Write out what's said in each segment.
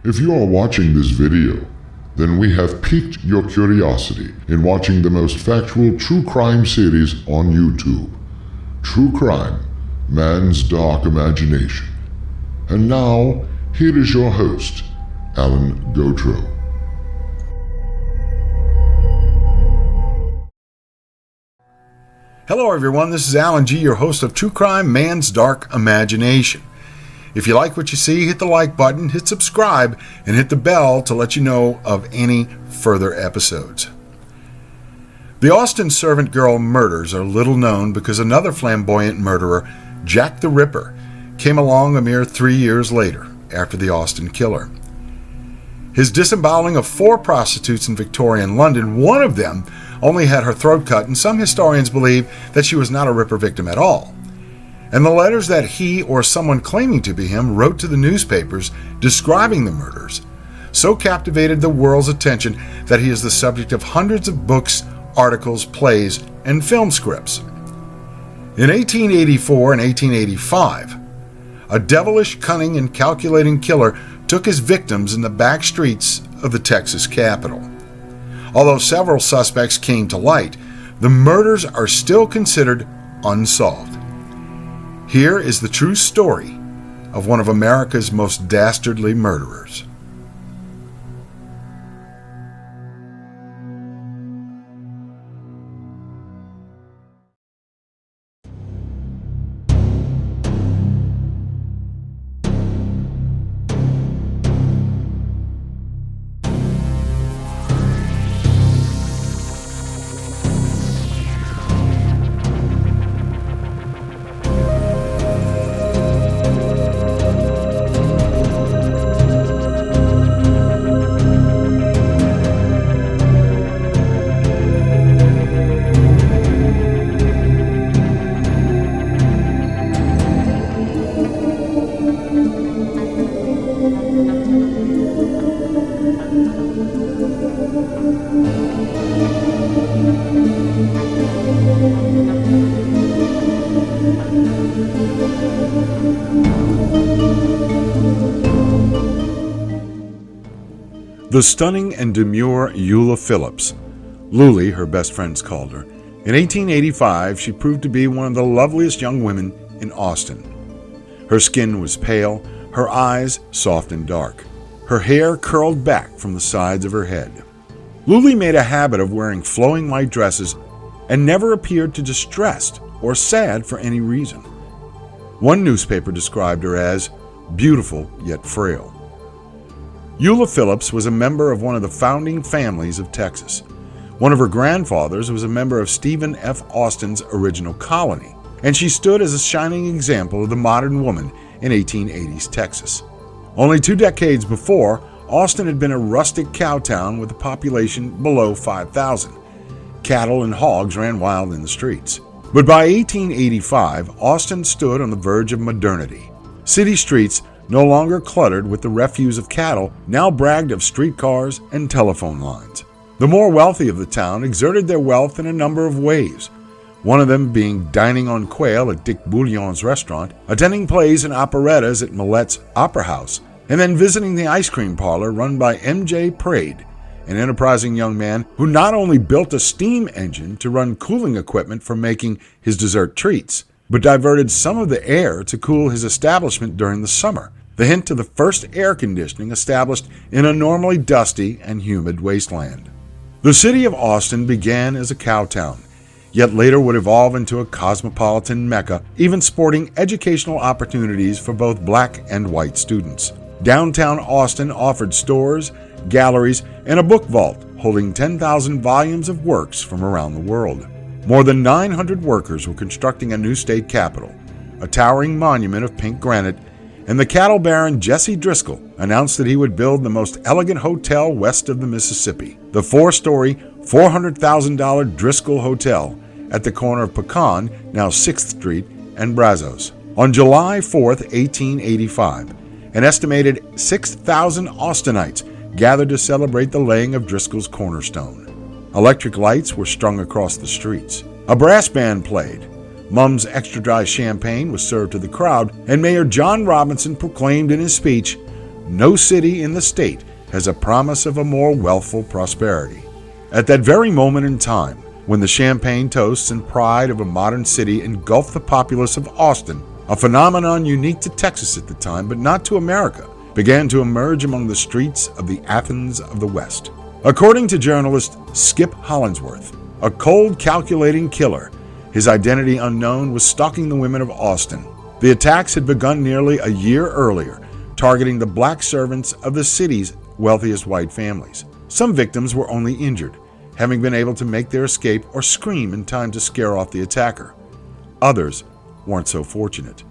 If you are watching this video, then we have piqued your curiosity in watching the most factual true crime series on YouTube. True Crime, Man's Dark Imagination. And now, here is your host, Alan Gautreaux. Hello everyone, this is Alan G., your host of True Crime, Man's Dark Imagination. If you like what you see, hit the like button, hit subscribe, and hit the bell to let you know of any further episodes. The Austin servant girl murders are little known because another flamboyant murderer, Jack the Ripper, came along a mere 3 years later, after the Austin killer. His disemboweling of 4 prostitutes in Victorian London, one of them only had her throat cut, and some historians believe that she was not a Ripper victim at all. And the letters that he or someone claiming to be him wrote to the newspapers describing the murders so captivated the world's attention that he is the subject of hundreds of books, articles, plays, and film scripts. In 1884 and 1885, a devilish, cunning, and calculating killer took his victims in the back streets of the Texas capital. Although several suspects came to light, the murders are still considered unsolved. Here is the true story of one of America's most dastardly murderers. The stunning and demure Eula Phillips, Lulie, her best friends called her, in 1885 she proved to be one of the loveliest young women in Austin. Her skin was pale, her eyes soft and dark, her hair curled back from the sides of her head. Lulie made a habit of wearing flowing white dresses and never appeared to distressed or sad for any reason. One newspaper described her as beautiful yet frail. Eula Phillips was a member of one of the founding families of Texas. One of her grandfathers was a member of Stephen F. Austin's original colony, and she stood as a shining example of the modern woman in 1880s Texas. Only 2 decades before, Austin had been a rustic cow town with a population below 5,000. Cattle and hogs ran wild in the streets. But by 1885, Austin stood on the verge of modernity. City streets, no longer cluttered with the refuse of cattle, now bragged of streetcars and telephone lines. The more wealthy of the town exerted their wealth in a number of ways, one of them being dining on quail at Dick Bouillon's restaurant, attending plays and operettas at Millet's Opera House, and then visiting the ice cream parlor run by M.J. Prade, an enterprising young man who not only built a steam engine to run cooling equipment for making his dessert treats, but diverted some of the air to cool his establishment during the summer, the hint to the first air conditioning established in a normally dusty and humid wasteland. The city of Austin began as a cow town, yet later would evolve into a cosmopolitan mecca, even sporting educational opportunities for both black and white students. Downtown Austin offered stores, galleries, and a book vault holding 10,000 volumes of works from around the world. More than 900 workers were constructing a new state capitol, a towering monument of pink granite, and the cattle baron Jesse Driscoll announced that he would build the most elegant hotel west of the Mississippi, the 4-story, $400,000 Driscoll Hotel at the corner of Pecan, now 6th Street, and Brazos. On July 4, 1885, an estimated 6,000 Austinites gathered to celebrate the laying of Driscoll's cornerstone. Electric lights were strung across the streets. A brass band played. Mum's Extra Dry Champagne was served to the crowd, and Mayor John Robinson proclaimed in his speech, no city in the state has a promise of a more wealthful prosperity. At that very moment in time, when the champagne toasts and pride of a modern city engulfed the populace of Austin, a phenomenon unique to Texas at the time, but not to America, began to emerge among the streets of the Athens of the West. According to journalist Skip Hollandsworth, a cold, calculating killer, his identity unknown, was stalking the women of Austin. The attacks had begun nearly a year earlier, targeting the black servants of the city's wealthiest white families. Some victims were only injured, having been able to make their escape or scream in time to scare off the attacker. Others weren't so fortunate.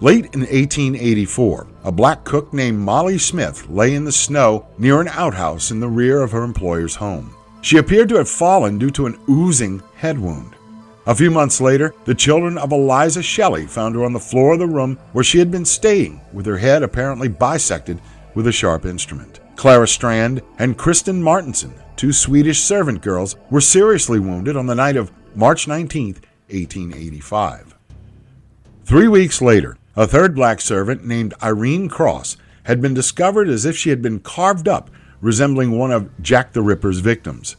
Late in 1884, a black cook named Molly Smith lay in the snow near an outhouse in the rear of her employer's home. She appeared to have fallen due to an oozing head wound. A few months later, the children of Eliza Shelley found her on the floor of the room where she had been staying, with her head apparently bisected with a sharp instrument. Clara Strand and Kristen Martinson, two Swedish servant girls, were seriously wounded on the night of March 19, 1885. 3 weeks later, a third black servant named Irene Cross had been discovered as if she had been carved up, resembling one of Jack the Ripper's victims.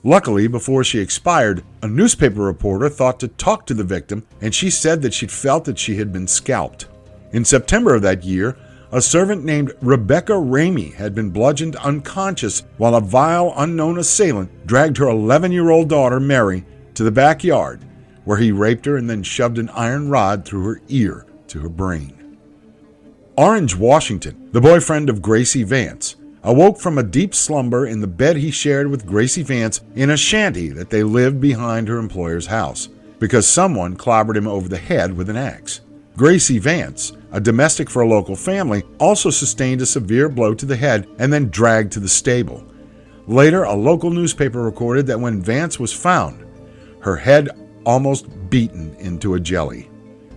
Luckily, before she expired, a newspaper reporter thought to talk to the victim, and she said that she'd felt that she had been scalped. In September of that year, a servant named Rebecca Ramey had been bludgeoned unconscious while a vile, unknown assailant dragged her 11-year-old daughter, Mary, to the backyard, where he raped her and then shoved an iron rod through her ear to her brain. Orange Washington, the boyfriend of Gracie Vance, awoke from a deep slumber in the bed he shared with Gracie Vance in a shanty that they lived behind her employer's house, because someone clobbered him over the head with an axe. Gracie Vance, a domestic for a local family, also sustained a severe blow to the head and then dragged to the stable. Later, a local newspaper recorded that when Vance was found, her head almost beaten into a jelly.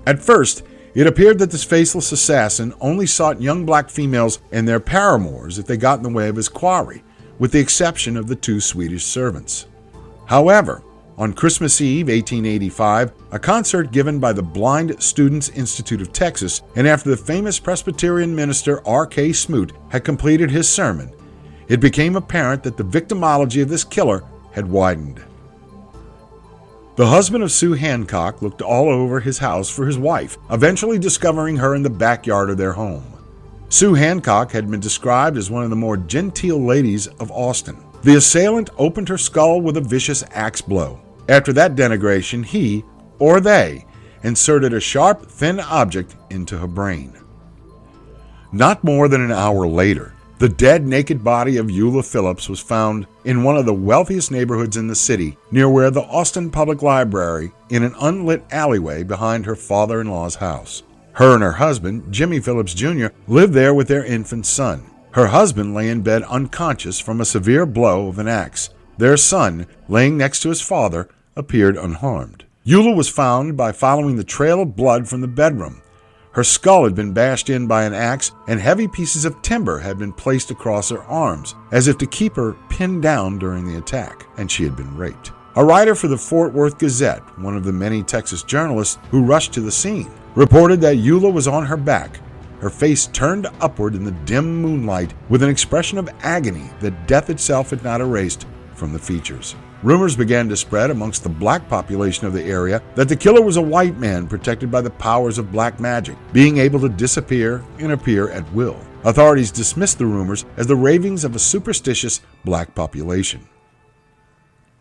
At first, it appeared that this faceless assassin only sought young black females and their paramours if they got in the way of his quarry, with the exception of the two Swedish servants. However, on Christmas Eve, 1885, a concert given by the Blind Students Institute of Texas, and after the famous Presbyterian minister R.K. Smoot had completed his sermon, it became apparent that the victimology of this killer had widened. The husband of Sue Hancock looked all over his house for his wife, eventually discovering her in the backyard of their home. Sue Hancock had been described as one of the more genteel ladies of Austin. The assailant opened her skull with a vicious axe blow. After that denigration, he, or they, inserted a sharp, thin object into her brain. Not more than an hour later, the dead, naked body of Eula Phillips was found in one of the wealthiest neighborhoods in the city, near where the Austin Public Library, in an unlit alleyway behind her father-in-law's house. Her and her husband, Jimmy Phillips Jr., lived there with their infant son. Her husband lay in bed unconscious from a severe blow of an axe. Their son, laying next to his father, appeared unharmed. Eula was found by following the trail of blood from the bedroom. Her skull had been bashed in by an axe, and heavy pieces of timber had been placed across her arms, as if to keep her pinned down during the attack, and she had been raped. A writer for the Fort Worth Gazette, one of the many Texas journalists who rushed to the scene, reported that Eula was on her back, her face turned upward in the dim moonlight with an expression of agony that death itself had not erased from the features. Rumors began to spread amongst the black population of the area that the killer was a white man protected by the powers of black magic, being able to disappear and appear at will. Authorities dismissed the rumors as the ravings of a superstitious black population.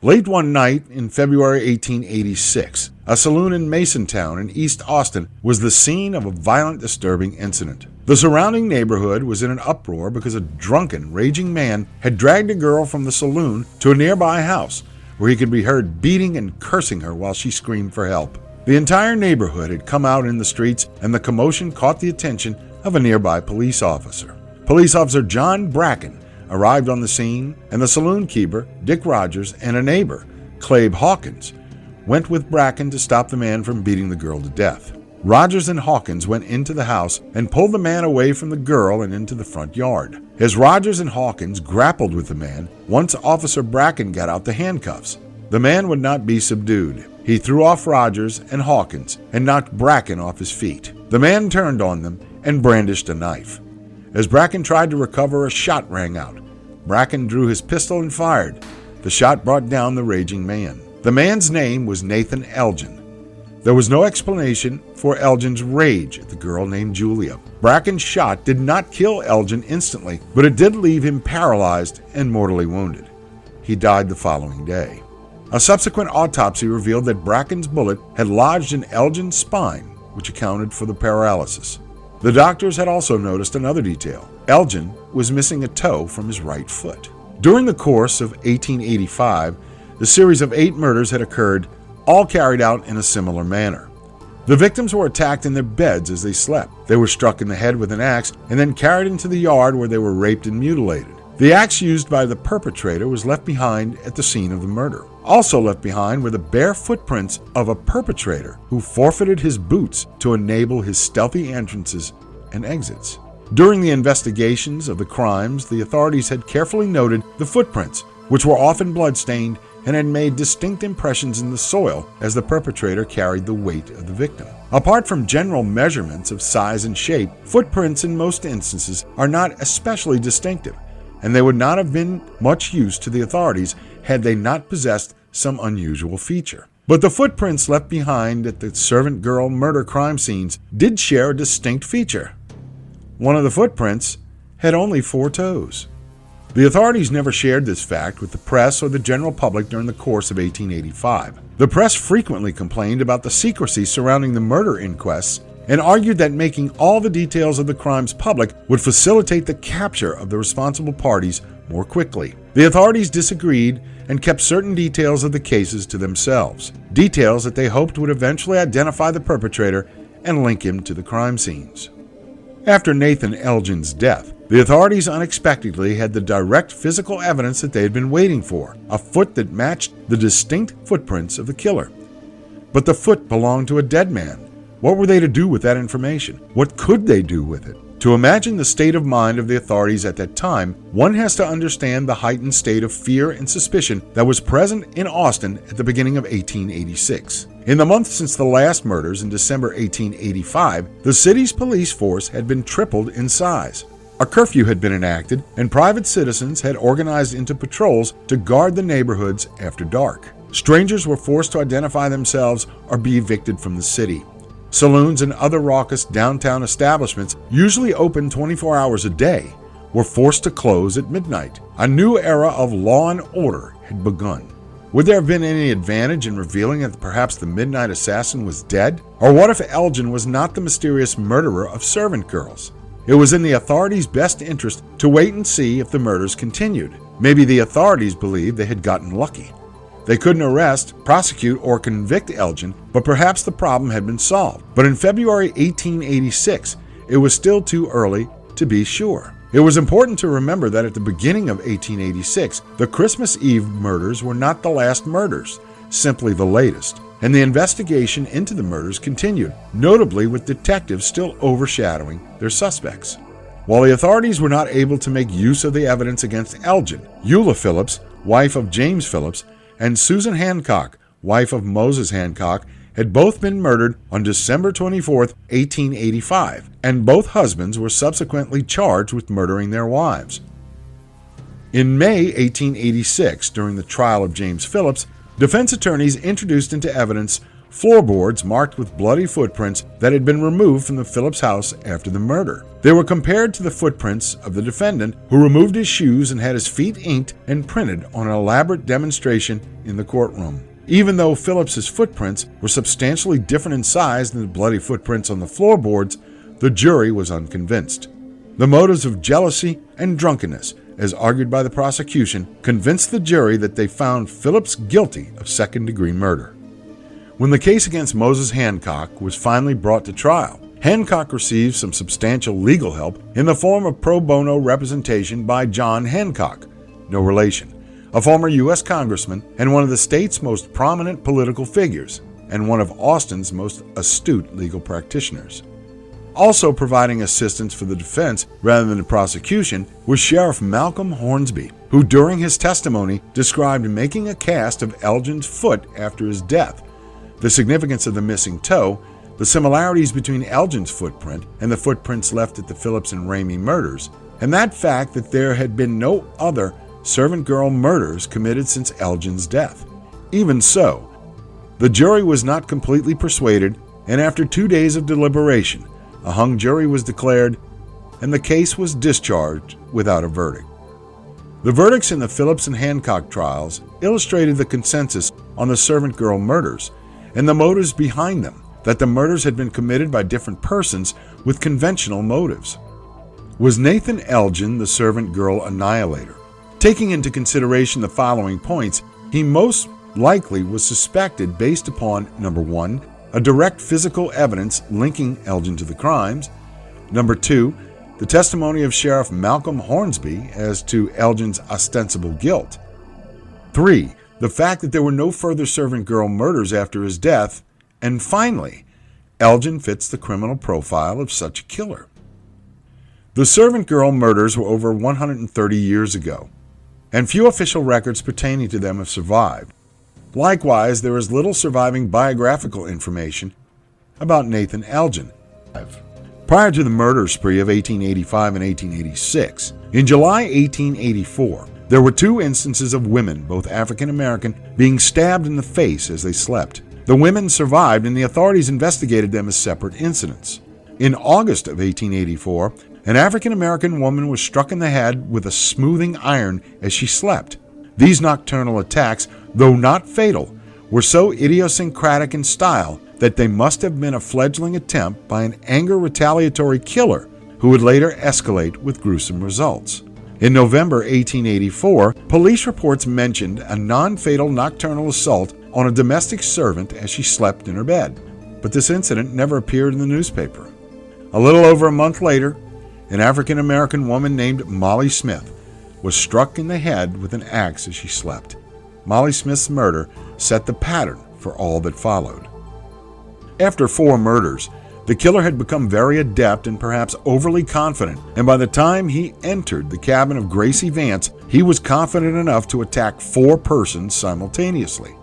Late one night in February 1886, a saloon in Masontown in East Austin was the scene of a violent, disturbing incident. The surrounding neighborhood was in an uproar because a drunken, raging man had dragged a girl from the saloon to a nearby house, where he could be heard beating and cursing her while she screamed for help. The entire neighborhood had come out in the streets, and the commotion caught the attention of a nearby police officer. Police Officer John Bracken arrived on the scene, and the saloon keeper, Dick Rogers, and a neighbor, Clabe Hawkins, went with Bracken to stop the man from beating the girl to death. Rogers and Hawkins went into the house and pulled the man away from the girl and into the front yard. As Rogers and Hawkins grappled with the man, once Officer Bracken got out the handcuffs, the man would not be subdued. He threw off Rogers and Hawkins and knocked Bracken off his feet. The man turned on them and brandished a knife. As Bracken tried to recover, a shot rang out. Bracken drew his pistol and fired. The shot brought down the raging man. The man's name was Nathan Elgen. There was no explanation for Elgen's rage at the girl named Julia. Bracken's shot did not kill Elgen instantly, but it did leave him paralyzed and mortally wounded. He died the following day. A subsequent autopsy revealed that Bracken's bullet had lodged in Elgen's spine, which accounted for the paralysis. The doctors had also noticed another detail. Elgen was missing a toe from his right foot. During the course of 1885, the series of 8 murders had occurred, all carried out in a similar manner. The victims were attacked in their beds as they slept. They were struck in the head with an axe and then carried into the yard where they were raped and mutilated. The axe used by the perpetrator was left behind at the scene of the murder. Also left behind were the bare footprints of a perpetrator who forfeited his boots to enable his stealthy entrances and exits. During the investigations of the crimes, the authorities had carefully noted the footprints, which were often bloodstained and had made distinct impressions in the soil as the perpetrator carried the weight of the victim. Apart from general measurements of size and shape, footprints in most instances are not especially distinctive, and they would not have been much use to the authorities had they not possessed some unusual feature. But the footprints left behind at the servant girl murder crime scenes did share a distinct feature. One of the footprints had only 4 toes. The authorities never shared this fact with the press or the general public during the course of 1885. The press frequently complained about the secrecy surrounding the murder inquests and argued that making all the details of the crimes public would facilitate the capture of the responsible parties more quickly. The authorities disagreed and kept certain details of the cases to themselves, details that they hoped would eventually identify the perpetrator and link him to the crime scenes. After Nathan Elgen's death, the authorities unexpectedly had the direct physical evidence that they had been waiting for, a foot that matched the distinct footprints of the killer. But the foot belonged to a dead man. What were they to do with that information? What could they do with it? To imagine the state of mind of the authorities at that time, one has to understand the heightened state of fear and suspicion that was present in Austin at the beginning of 1886. In the months since the last murders in December 1885, the city's police force had been tripled in size. A curfew had been enacted, and private citizens had organized into patrols to guard the neighborhoods after dark. Strangers were forced to identify themselves or be evicted from the city. Saloons and other raucous downtown establishments, usually open 24 hours a day, were forced to close at midnight. A new era of law and order had begun. Would there have been any advantage in revealing that perhaps the midnight assassin was dead? Or what if Elgen was not the mysterious murderer of servant girls? It was in the authorities' best interest to wait and see if the murders continued. Maybe the authorities believed they had gotten lucky. They couldn't arrest, prosecute, or convict Elgen, but perhaps the problem had been solved. But in February 1886, it was still too early to be sure. It was important to remember that at the beginning of 1886, the Christmas Eve murders were not the last murders, simply the latest. And the investigation into the murders continued, notably with detectives still overshadowing their suspects. While the authorities were not able to make use of the evidence against Elgen, Eula Phillips, wife of James Phillips, and Susan Hancock, wife of Moses Hancock, had both been murdered on December 24, 1885, and both husbands were subsequently charged with murdering their wives. In May 1886, during the trial of James Phillips, defense attorneys introduced into evidence floorboards marked with bloody footprints that had been removed from the Phillips house after the murder. They were compared to the footprints of the defendant, who removed his shoes and had his feet inked and printed on an elaborate demonstration in the courtroom. Even though Phillips's footprints were substantially different in size than the bloody footprints on the floorboards, the jury was unconvinced. The motives of jealousy and drunkenness, as argued by the prosecution, convinced the jury that they found Phillips guilty of second-degree murder. When the case against Moses Hancock was finally brought to trial, Hancock received some substantial legal help in the form of pro bono representation by John Hancock, no relation, a former U.S. congressman and one of the state's most prominent political figures, and one of Austin's most astute legal practitioners. Also providing assistance for the defense rather than the prosecution was Sheriff Malcolm Hornsby, who during his testimony described making a cast of Elgen's foot after his death, the significance of the missing toe, the similarities between Elgen's footprint and the footprints left at the Phillips and Ramey murders, and that fact that there had been no other servant girl murders committed since Elgen's death. Even so, the jury was not completely persuaded, and after 2 days of deliberation, a hung jury was declared, and the case was discharged without a verdict. The verdicts in the Phillips and Hancock trials illustrated the consensus on the servant girl murders and the motives behind them, that the murders had been committed by different persons with conventional motives. Was Nathan Elgen the servant girl annihilator? Taking into consideration the following points, he most likely was suspected based upon, number 1, a direct physical evidence linking Elgen to the crimes, number 2, the testimony of Sheriff Malcolm Hornsby as to Elgen's ostensible guilt, 3, the fact that there were no further servant girl murders after his death, and finally, Elgen fits the criminal profile of such a killer. The servant girl murders were over 130 years ago, and few official records pertaining to them have survived. Likewise, there is little surviving biographical information about Nathan Elgen. Prior to the murder spree of 1885 and 1886, in July 1884, there were 2 instances of women, both African American, being stabbed in the face as they slept. The women survived, and the authorities investigated them as separate incidents. In August of 1884, an African American woman was struck in the head with a smoothing iron as she slept. These nocturnal attacks, though not fatal, were so idiosyncratic in style that they must have been a fledgling attempt by an anger retaliatory killer who would later escalate with gruesome results. In November 1884, police reports mentioned a non-fatal nocturnal assault on a domestic servant as she slept in her bed, but this incident never appeared in the newspaper. A little over a month later, an African American woman named Molly Smith was struck in the head with an axe as she slept. Molly Smith's murder set the pattern for all that followed. After 4 murders, the killer had become very adept and perhaps overly confident, and by the time he entered the cabin of Gracie Vance, he was confident enough to attack 4 persons simultaneously.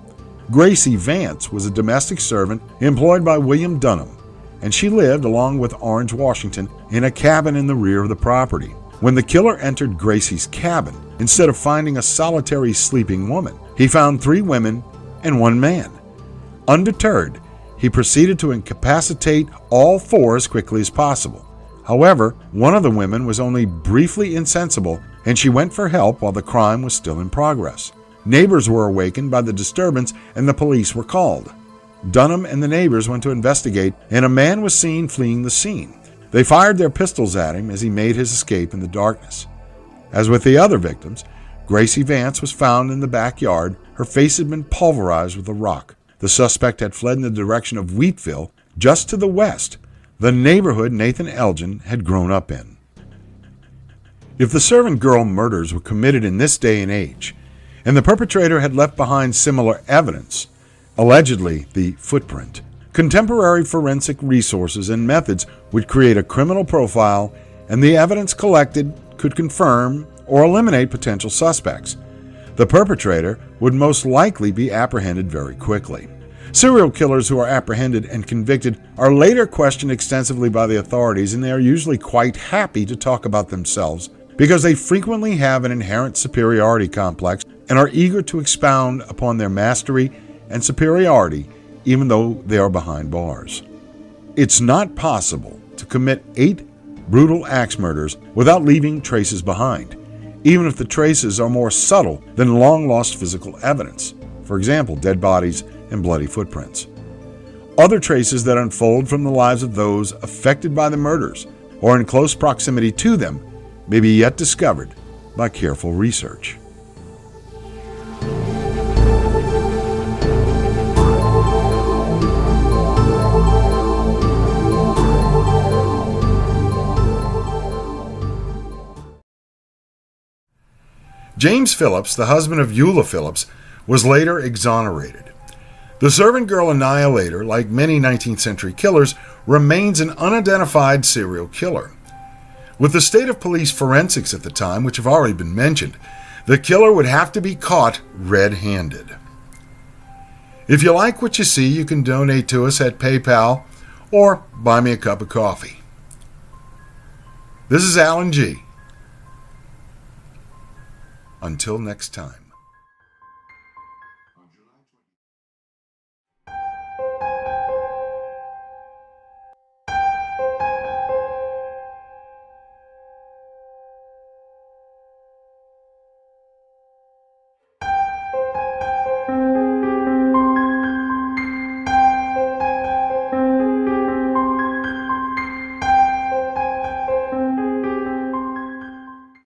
Gracie Vance was a domestic servant employed by William Dunham, and she lived, along with Orange Washington, in a cabin in the rear of the property. When the killer entered Gracie's cabin, instead of finding a solitary sleeping woman, he found 3 women and 1 man. Undeterred, he proceeded to incapacitate all 4 as quickly as possible. However, one of the women was only briefly insensible, and she went for help while the crime was still in progress. Neighbors were awakened by the disturbance, and the police were called. Dunham and the neighbors went to investigate, and a man was seen fleeing the scene. They fired their pistols at him as he made his escape in the darkness. As with the other victims, Gracie Vance was found in the backyard. Her face had been pulverized with a rock. The suspect had fled in the direction of Wheatville, just to the west, the neighborhood Nathan Elgen had grown up in. If the servant girl murders were committed in this day and age, and the perpetrator had left behind similar evidence, allegedly the footprint, contemporary forensic resources and methods would create a criminal profile, and the evidence collected could confirm or eliminate potential suspects. The perpetrator would most likely be apprehended very quickly. Serial killers who are apprehended and convicted are later questioned extensively by the authorities, and they are usually quite happy to talk about themselves because they frequently have an inherent superiority complex and are eager to expound upon their mastery and superiority even though they are behind bars. It's not possible to commit 8 brutal axe murders without leaving traces behind, even if the traces are more subtle than long-lost physical evidence, for example, dead bodies and bloody footprints. Other traces that unfold from the lives of those affected by the murders or in close proximity to them may be yet discovered by careful research. James Phillips, the husband of Eula Phillips, was later exonerated. The servant girl Annihilator, like many 19th century killers, remains an unidentified serial killer. With the state of police forensics at the time, which have already been mentioned, the killer would have to be caught red-handed. If you like what you see, you can donate to us at PayPal or buy me a cup of coffee. This is Alan G. Until next time.